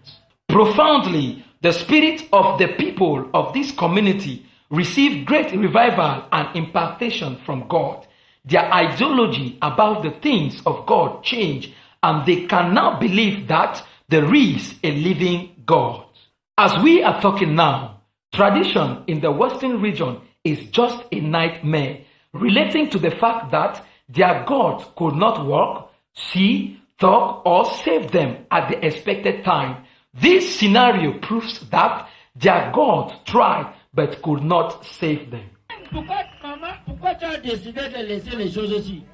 Profoundly, the spirit of the people of this community received great revival and impartation from God. Their ideology about the things of God changed, and they can now believe that there is a living God. As we are talking now, tradition in the Western region is just a nightmare, relating to the fact that their God could not walk, see, talk, or save them at the expected time. This scenario proves that their God tried but could not save them. Pourquoi tu as décidé de laisser les choses aussi?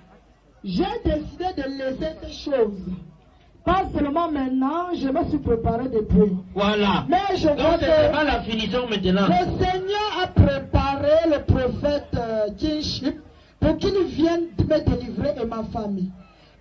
J'ai décidé de laisser ces choses. Pas seulement maintenant, je me suis préparé depuis. Voilà. Mais je vois donc c'est vraiment la finition maintenant. Le Seigneur a préparé le prophète Kinship pour qu'il vienne me délivrer et ma famille.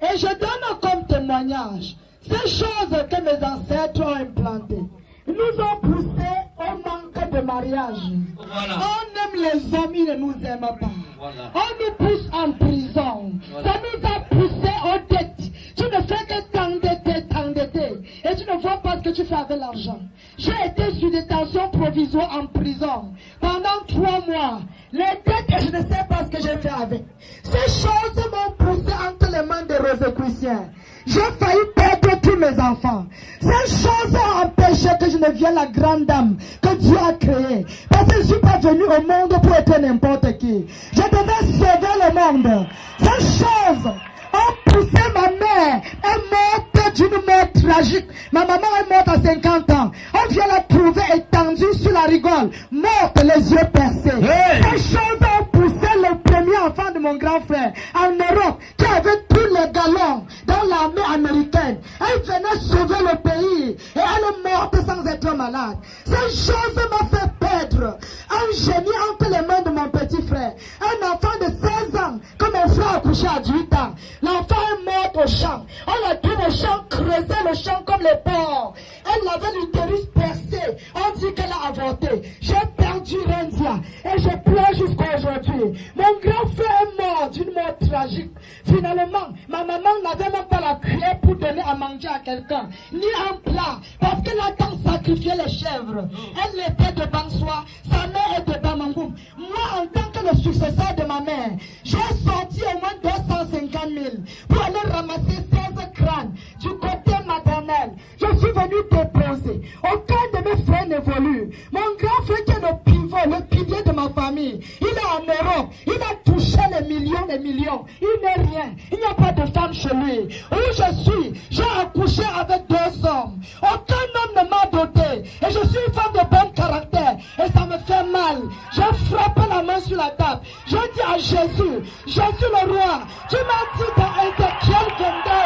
Et je donne comme témoignage ces choses que mes ancêtres ont implantées. Ils nous ont poussés au manque de mariage. Voilà. On aime les hommes, ils ne nous aiment pas. Voilà. On nous pousse en prison. Voilà. Ça nous a poussés aux dettes. Tu ne fais que t'endetter. Et tu ne vois pas ce que tu fais avec l'argent. J'ai été sous détention provisoire en prison pendant 3 mois. Les dettes, je ne sais pas ce que j'ai fait avec. Ces choses m'ont poussé entre les mains des Rosicruciens. J'ai failli perdre tous mes enfants. Ces choses ont empêché que je ne devienne la grande dame que Dieu a créée. Parce que je ne suis pas venu au monde pour être n'importe qui. Je devais sauver le monde. Ces choses ont poussé ma mère. Elle est morte d'une mort tragique. Ma maman est morte à 50 ans. On vient la trouver étendue sur la rigole, morte, les yeux percés. Hey! Ces choses ont poussé le premier enfant de mon grand frère en Europe, qui avait tous les galons dans l'armée américaine. Elle venait sauver le pays et elle est morte sans être malade. Ces choses m'ont fait perdre un génie entre les mains de mon petit frère. Un enfant de 16 ans, que mon frère a couché à 18 ans. L'enfant est mort au champ. On l'a trouvé au champ, creusé le champ comme les porcs. Elle avait l'utérus percé. On dit qu'elle a avorté. J'ai perdu Rendia et je pleure jusqu'à aujourd'hui. Mon grand frère est mort d'une mort tragique. Finalement, ma maman n'avait même pas la cuillère pour donner à manger à quelqu'un, ni un plat, parce qu'elle a tant sacrifié les chèvres. Elle était de Bansoi, sa mère est de Bamangou. Moi, en tant que le successeur de ma mère, j'ai sorti au moins 250 000 pour aller ramasser 16 crânes du côté maternel. Je suis venu déposer. Aucun de mes frères n'évolue. Mon grand frère qui est le pivot, le pilier de ma famille, il est en Europe. Il a touché les millions et millions. Il n'est rien. Il n'y a pas de femme chez lui. Où je suis, j'ai accouché avec 2 hommes. Aucun homme ne m'a doté. Et je suis une femme de bon caractère. Et ça me fait mal. J'ai frappé la main sur la table. J'ai dit à Jésus, Jésus le roi, tu m'as dit dans Ézéchiel 22,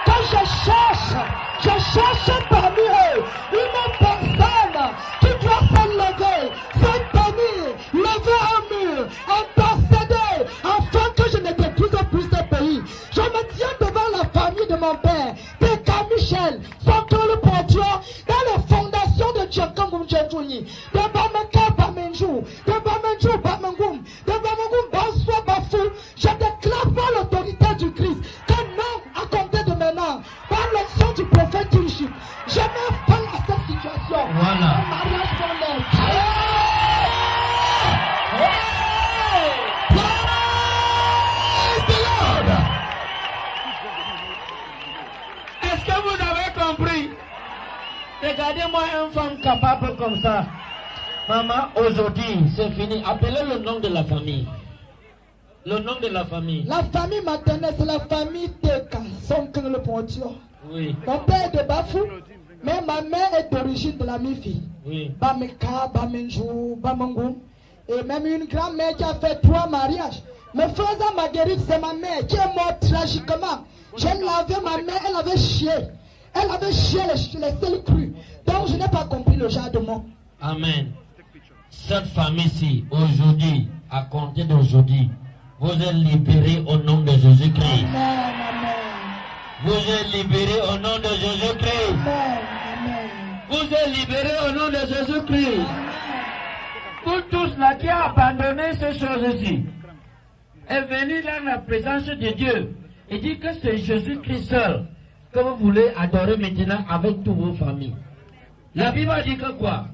que je cherche parmi eux une personne qui doit s'enlever, se tenir, lever un mur, intercéder, afin que je ne détruise plus ce pays. Je me tiens devant la famille de mon père, Péka Michel, Sokolo Portua, dans les fondations de Tchekangum Tchekjouni, de Bameka Bamenjou, de Bamenjou Bamangum, de Bamangum Banswa Bafou. Je déclare par l'autorité du Christ que non, à compter de maintenant, par l'action du prophète Kinship, je mets fin à cette situation. Voilà. Un mariage pour l'aide. Est-ce que vous avez compris? Regardez-moi une femme capable comme ça. Maman, aujourd'hui, c'est fini. Appelez le nom de la famille. Le nom de la famille. La famille maternelle, c'est la famille Teka, son cœur le ponture. Oui. Mon père est de Bafou, mais ma mère est d'origine de la Mifi. Oui. Bameka, Bamenjou, Bamangoum. Et même une grand-mère qui a fait 3 mariages. Mais Franza Marguerite, c'est ma mère qui est morte tragiquement. Je l'avais, ma mère, elle avait chié. Elle avait chié les seuls crus. Donc je n'ai pas compris le genre de mot. Amen. Cette famille-ci, aujourd'hui, à compter d'aujourd'hui, vous êtes libérés au nom de Jésus-Christ. Amen, amen. Vous êtes libérés au nom de Jésus-Christ. Amen, amen. Vous êtes libérés au nom de Jésus-Christ. Vous tous là qui avez abandonné ces choses-ci, est venu dans la présence de Dieu et dit que c'est Jésus-Christ seul que vous voulez adorer maintenant avec toutes vos familles. La Bible dit que quoi?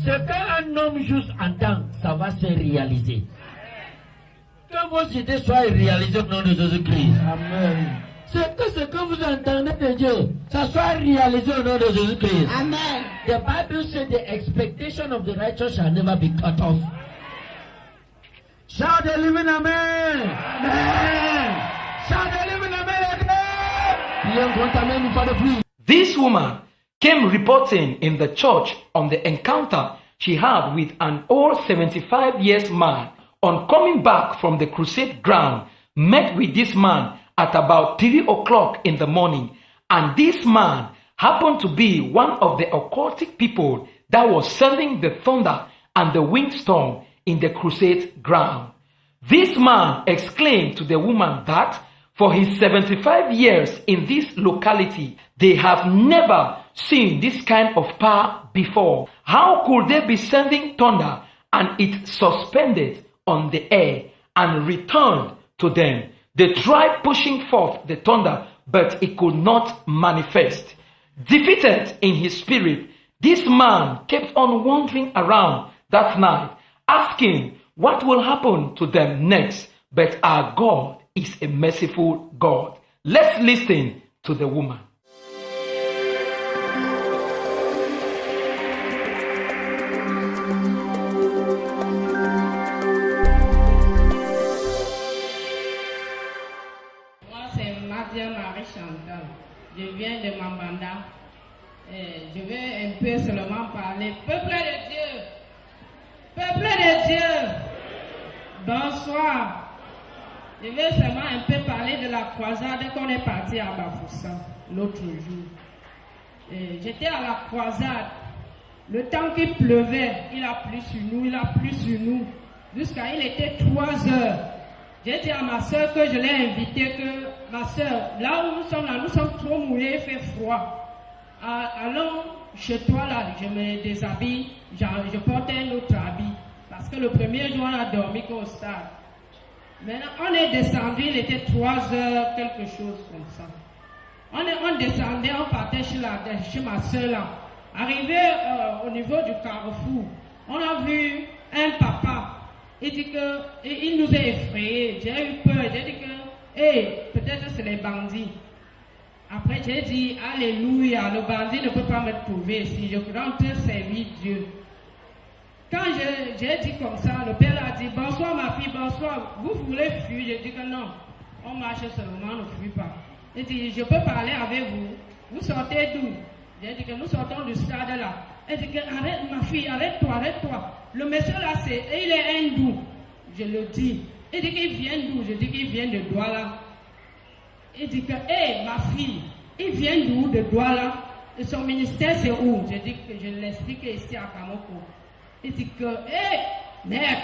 Ce qu'un homme juste entend, ça va se réaliser. Que vos idées soient réalisées au nom de Jésus-Christ. Amen. C'est que ce que vous entendez de Dieu, ça soit réalisé au nom de Jésus-Christ. Amen. The Bible says the expectation of the righteous shall never be cut off. Shout the living amen. Amen. Shout the living amen. This woman came reporting in the church on the encounter she had with an old 75 years man. On coming back from the crusade ground, met with this man at about 3 o'clock in the morning, and this man happened to be one of the occultic people that was sending the thunder and the windstorm in the crusade ground. This man exclaimed to the woman that for his 75 years in this locality, they have never seen this kind of power before. How could they be sending thunder and it suspended on the air and returned to them? They tried pushing forth the thunder, but it could not manifest. Defeated in his spirit, this man kept on wandering around that night, asking what will happen to them next. But our God is a merciful God. Let's listen to the woman. Je viens de Mambanda. Je vais un peu seulement parler. Peuple de Dieu, peuple de Dieu, bonsoir. Je vais seulement un peu parler de la croisade qu'on est parti à Bafoussa l'autre jour. J'étais à la croisade. Le temps qu'il pleuvait, il a plu sur nous, il a plu sur nous. Jusqu'à il était 3 heures. J'ai dit à ma soeur que je l'ai invitée, que ma soeur, là où nous sommes trop mouillés, il fait froid. Allons chez toi là, je me déshabille, je porte un autre habit. Parce que le premier jour, on a dormi qu'au stade. Maintenant, on est descendu, il était 3 heures, quelque chose comme ça. On descendait, on partait chez ma soeur là. Arrivé au niveau du carrefour, on a vu un papa. Il dit qu'il nous a effrayés. J'ai eu peur. J'ai dit que peut-être c'est les bandits. Après j'ai dit alléluia, le bandit ne peut pas me trouver ici. Je rentre servir Dieu. Quand j'ai dit comme ça, le père a dit bonsoir ma fille, bonsoir. Vous voulez fuir? J'ai dit que non. On marche seulement, ne fuit pas. Il dit je peux parler avec vous. Vous sortez d'où? J'ai dit que nous sortons du stade là. Elle dit que arrête ma fille, arrête-toi, arrête-toi. Le monsieur là, il est hindou. Je le dis. Il dit qu'il vient d'où? Je dis qu'il vient de Douala. Il dit que, ma fille, il vient d'où de Douala? Et son ministère c'est où? Je dis que je l'explique ici à Kamoko. Il dit que, mec,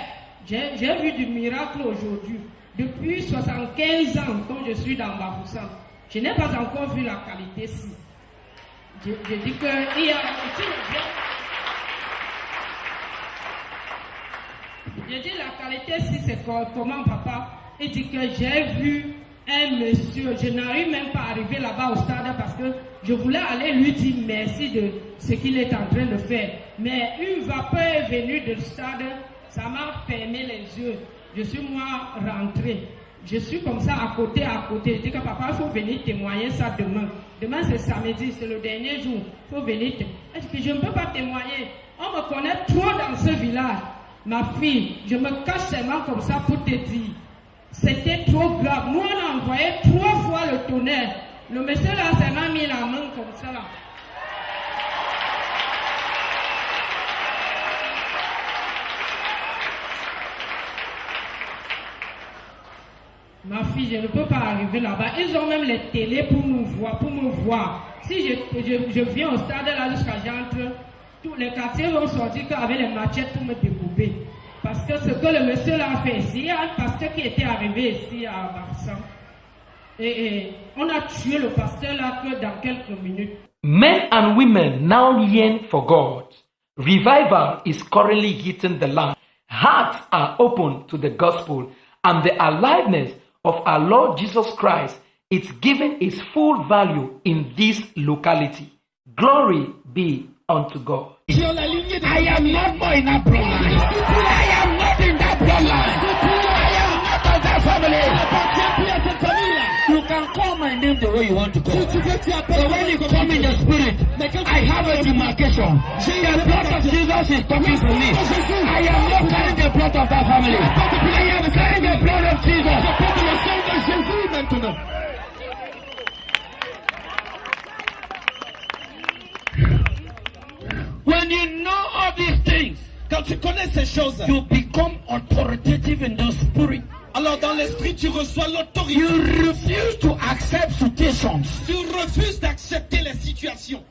j'ai vu du miracle aujourd'hui. Depuis 75 ans, quand je suis dans Bafoussa, je n'ai pas encore vu la qualité ici. Je dis que il y a je dis la qualité si c'est comment papa. Il dit que j'ai vu un monsieur, je n'arrive même pas à arriver là-bas au stade parce que je voulais aller lui dire merci de ce qu'il est en train de faire. Mais une vapeur est venue du stade, ça m'a fermé les yeux. Je suis moi rentré. Je suis comme ça à côté. Je dis que papa, il faut venir témoigner ça demain. Demain c'est samedi, c'est le dernier jour. Il faut venir témoigner. Elle dit que je ne peux pas témoigner. On me connaît trop dans ce village. Ma fille, je me cache seulement comme ça pour te dire. c'était trop grave. Nous, on a envoyé 3 fois le tonnerre. Le monsieur là s'est mis la main comme ça là. Ma fille, je ne peux pas arriver là-bas. Ils ont même les télés pour nous voir, pour me voir. Si je viens au stade là jusqu'à j'entre, tous les quartiers vont sortir avec les machettes pour me découper. Parce que ce que le monsieur là a fait ici, il y a un pasteur qui était arrivé ici à Bafoussam. Et on a tué le pasteur là que dans quelques minutes. Men and women now yearn for God. Revival is currently hitting the land. Hearts are open to the gospel, and the aliveness of our Lord Jesus Christ is given its full value in this locality. Glory be unto God. I am not more in that bloodline. I am not in that bloodline. I am not of that family. You can call my name the way you want to call. But when you come in the spirit, I have a demarcation. The blood of Jesus is talking to me. I am not carrying the blood of that family. I am carrying the blood of Jesus. When you know all these things, Quand tu connais ces choses, you become authoritative in the spirit. alors dans l'esprit, tu reçois l'autorité. You refuse to accept situations. Tu refuses d'accepter les situations.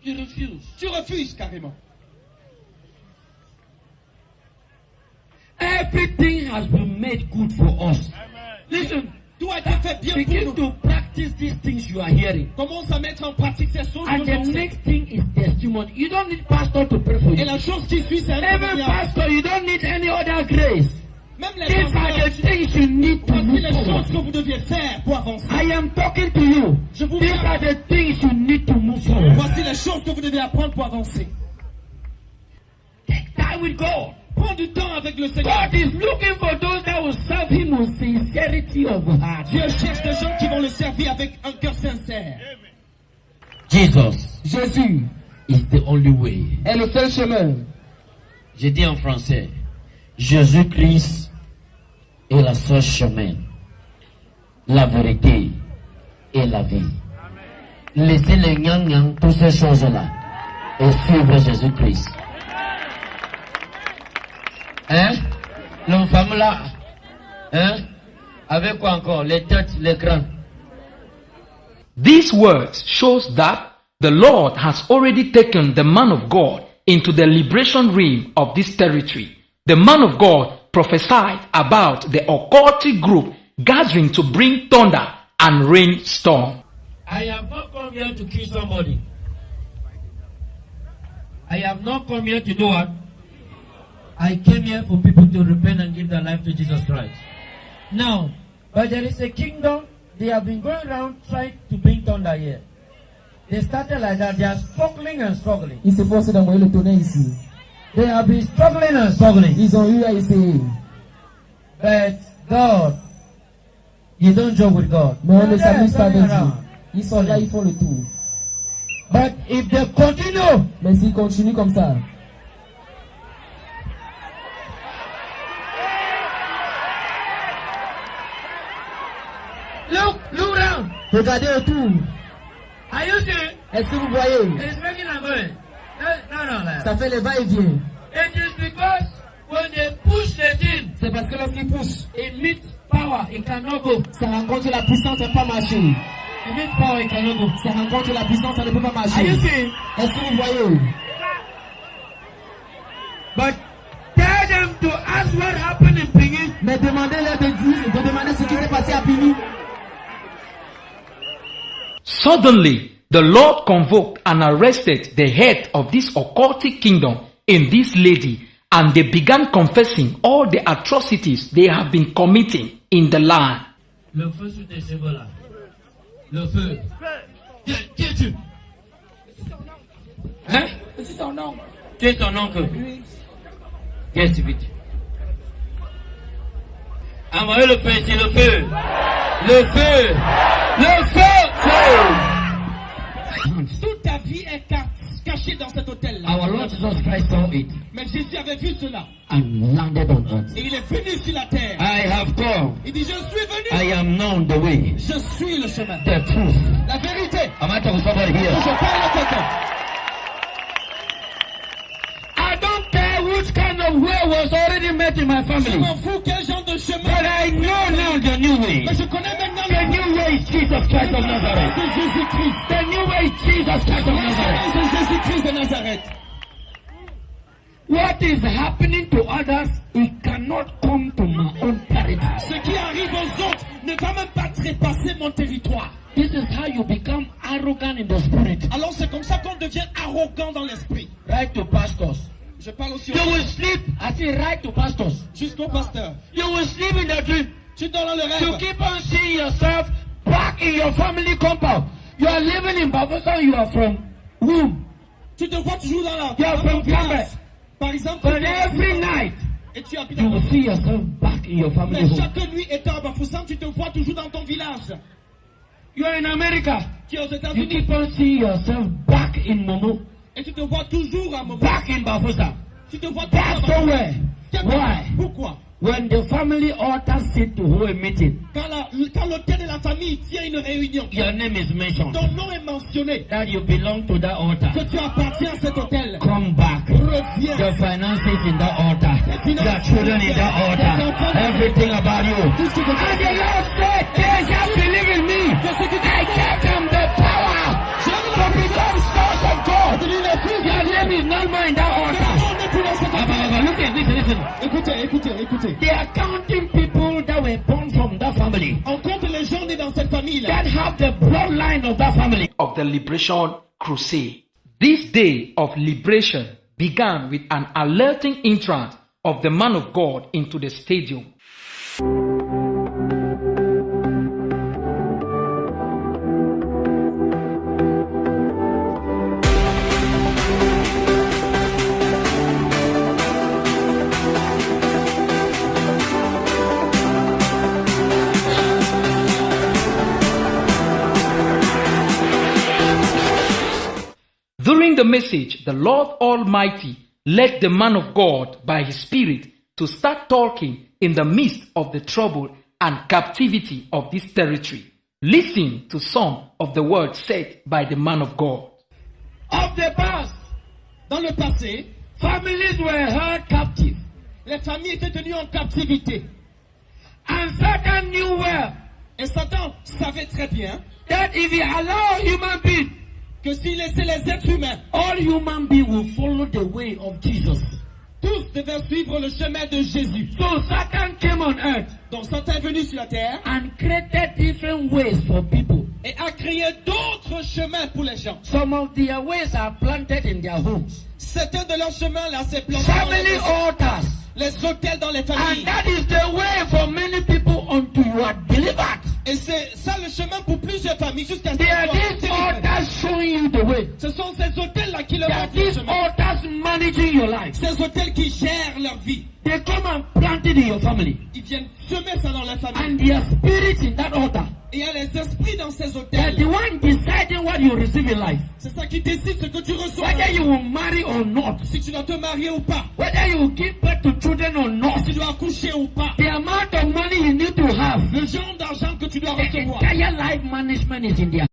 You refuse. Tu refuses carrément. Everything has been made good for us. Listen, Tout a été fait bien begin pour nous. to practice these things you are hearing. Commence à mettre en pratique ces choses. And que the l'on sait. next thing is testimony. You don't need pastor to pray for Et you. la chose qui suit, c'est un Even témoignage. pastor, you don't need any other grace. Même les These are the pasteurs, things you need to voici move les choses forward. que vous deviez faire pour avancer. I am talking to you. Je vous These parle. are the things you need to move forward. Voici les choses que vous devez apprendre pour avancer. Take time with God. Prends du temps avec le Seigneur. God is looking for those that will serve Him with sincerity of heart. Dieu cherche des gens qui vont le servir avec un cœur sincère. Jesus, Jésus, is the only way. Est le seul chemin. Je dis en français, Jésus-Christ est le seul chemin, la vérité et la vie. Laissez les gnang-gnang, toutes ces choses-là, et suivre Jésus-Christ. Hein? L'homme femme là, hein? Avec quoi encore? Les têtes, les crânes. These words shows that the Lord has already taken the man of God into the liberation realm of this territory. The man of God prophesied about the occultic group gathering to bring thunder and rainstorm. I have not come here to kill somebody. I have not come here to do what? I came here for people to repent and give their life to Jesus Christ. Now, but there is a kingdom, they have been going around trying to bring thunder here. They started like that, they are struggling and struggling. Ils se forcent d'envoyer le tonnerre ici. They have been struggling and struggling. Ils ont eu à essayer. But God, you don't joke with God. Mais on ne s'amuse pas avec Dieu. around. Ils sont là, ils font le tour. But if they continue, Mais s'ils continuent comme ça, look around. regardez autour. Are you seeing? Est-ce que vous voyez? It's making a going. No. Ça fait les va-et-vient. It is because when they push the thing, C'est parce que lorsqu'ils poussent, it meets power, it cannot go. ça rencontre la puissance, ça ne peut pas marcher. It meets power, it cannot go. Ça rencontre la puissance, ça ne peut pas Are marcher. you seeing? Est-ce que vous voyez? But tell them to ask what happened in Pingin. Mais demandez-leur de dire, de demander ce qui s'est passé à Pini. Suddenly, the Lord convoked and arrested the head of this occultic kingdom in this lady, and they began confessing all the atrocities they have been committing in the land. Le feu sous tes cheveux là. Le feu. Qui es-tu? Hein? C'est son nom. Tu es son oncle. Qu'est-ce que vite? Envoyez le feu ici, le feu. Le feu. Le feu. Toute ta vie est cachée dans cet hôtel-là. Our Lord Jesus Christ saw it Mais Jésus avait vu cela. and landed on earth. Et il est venu sur la terre. I have come come. Il dit, je suis venu. I am known the way, Je suis le chemin. the truth. La vérité. Am I talking to somebody Je here? parle à quelqu'un. I don't care which kind of way was already met in my Je family. m'en fous quel genre de chemin. But I know now the new way. Mais je connais maintenant The new way is Jesus Christ of Nazareth. C'est Jésus-Christ. The new way is Jesus Christ of Nazareth. C'est Jésus-Christ de Nazareth. What is happening to others, it cannot come to my own territory. Ce qui arrive aux autres ne va même pas trépasser mon territoire. This is how you become arrogant in the spirit. Alors c'est comme ça qu'on devient arrogant dans l'esprit. Right to pastors. Je parle aussi You will sleep. I say right to pastors. jusqu'au pasteur. You will sleep in the dream. Tu dors dans le You rêve. keep on seeing yourself back in your family compound. You are living in Bafosa, you are from womb. Tu te vois toujours dans la You are dans ton from village. Cambrai. Par exemple, But every night, et tu habites you dans will see yourself back in your family mais home. chaque nuit étant à Bafoussam, tu te vois toujours dans ton village. You are in America. Tu es aux You États-Unis keep on seeing yourself back in Momo, et tu te vois toujours à Momo. back in Bafosa. Tu te vois Back toujours à somewhere. Bafoussam. Why? Pourquoi? When the family altar sit to hold a meeting, Quand l'hôtel de la famille tient une réunion, your name is mentioned. ton nom est mentionné, That you belong to that altar. que tu appartiens à cet hôtel. Come back. Reviens. Your finances in that altar. Your children in that altar. Everything about you. Tout ce qui te And the Lord said, they shall believe in me. I gave them the power to become sons of God. Your name is no more in that altar. Look at this, listen. Écoutez. They are counting people that were born from that family, On compte les gens nés dans cette famille-là. that have the bloodline of that family. Of the Liberation Crusade. This day of liberation began with an alerting entrance of the man of God into the stadium. During the message, the Lord Almighty led the man of God by his Spirit to start talking in the midst of the trouble and captivity of this territory. Listen to some of the words said by the man of God. Of the past, dans le passé, families were held captive. Les familles étaient tenues en captivité. And Satan knew well Et Satan savait très bien that if he allow human being, que s'il laissait les êtres humains, all human beings will follow the way of Jesus. tous devaient suivre le chemin de Jésus. So Satan came on earth Donc Satan est venu sur la terre and created different ways for people. et a créé d'autres chemins pour les gens. Some of their ways are planted in their homes. Certains de leurs chemins là, c'est planté dans Family les maisons, altars. les hôtels dans les And familles. that is the way for many people until you are delivered. Et c'est ça le chemin pour plusieurs familles jusqu'à ce They are qu'ils soient these délivrés. altars showing you the way. Ce sont ces hôtels-là qui leur They are montrent le these chemin. altars managing your life. Ces hôtels qui gèrent leur vie. They come and plant it in your family. Ils viennent semer ça dans la famille. And there are spirits in that altar. Et il y a les esprits dans ces They are hôtels. the one deciding what you receive in life. C'est ça qui décide ce que tu reçois. Whether you will marry or not. Si tu dois te marier ou pas. Whether you will give birth to children or not. Si tu dois accoucher ou pas. The amount of money you need to have. Le genre d'argent que tu dois The recevoir. entire life management is in there.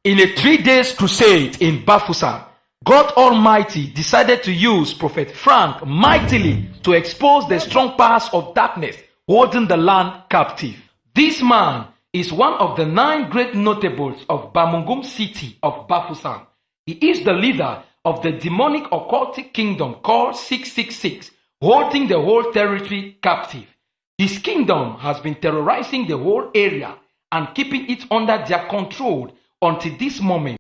In a 3-day crusade in Bafusa, God Almighty decided to use Prophet Frank mightily to expose the strong powers of darkness holding the land captive. This man is one of the 9 great notables of Bamungum city of Bafusa. He is the leader of the demonic occultic kingdom called 666, holding the whole territory captive. His kingdom has been terrorizing the whole area and keeping it under their control until this moment.